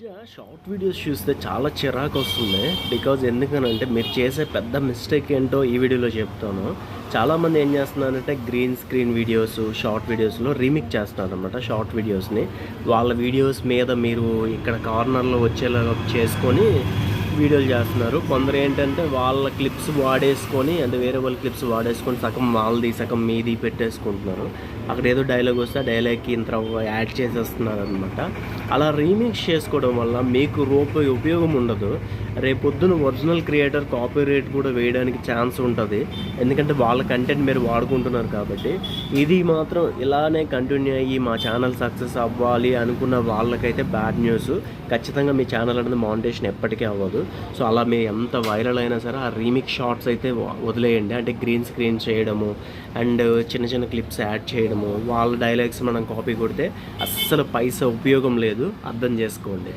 మధ్య short videos చూస్తే చాలా చిరాకు వస్తుంది. ఎందుకనంటే మీరు చేసే పెద్ద మిస్టేక్ ఏంటో ఈ వీడియోలో చెప్తాను. చాలామంది ఏం చేస్తున్నారంటే గ్రీన్ స్క్రీన్ వీడియోస్, షార్ట్ వీడియోస్లో రీమిక్స్ చేస్తున్నారు అనమాట. షార్ట్ వీడియోస్ని వాళ్ళ వీడియోస్ మీద మీరు ఇక్కడ కార్నర్లో వచ్చేలాగా చేసుకొని వీడియోలు చేస్తున్నారు. కొందరు ఏంటంటే వాళ్ళ క్లిప్స్ వాడేసుకొని, అంటే వేరే వాళ్ళ క్లిప్స్ వాడేసుకొని సగం వాళ్ళది సగం మీది పెట్టేసుకుంటున్నారు. అక్కడ ఏదో డైలాగ్ వస్తే ఆ డైలాగ్కి ఇంత యాడ్ చేసేస్తున్నారు అనమాట. అలా రీమిక్స్ చేసుకోవడం వల్ల మీకు ఉపయోగం ఉండదు. రేపొద్దున ఒరిజినల్ క్రియేటర్ కాపీరైట్ కూడా వేయడానికి ఛాన్స్ ఉంటుంది. ఎందుకంటే వాళ్ళ కంటెంట్ మీరు వాడుకుంటున్నారు కాబట్టి. ఇది మాత్రం ఇలానే కంటిన్యూ అయ్యి మా ఛానల్ సక్సెస్ అవ్వాలి అనుకున్న వాళ్ళకైతే బ్యాడ్ న్యూస్. ఖచ్చితంగా మీ ఛానల్ అనేది మానిటైజేషన్ ఎప్పటికీ అవ్వదు. సో అలా మీ ఎంత వైరల్ అయినా సరే ఆ రీమిక్స్ షార్ట్స్ అయితే వదిలేయండి. అంటే గ్రీన్ స్క్రీన్ చేయడము అండ్ చిన్న చిన్న క్లిప్స్ యాడ్ చేయడము, వాళ్ళ డైలాగ్స్ మనం కాపీ కొడితే అస్సలు పైసా ఉపయోగం లేదు, అర్థం చేసుకోండి.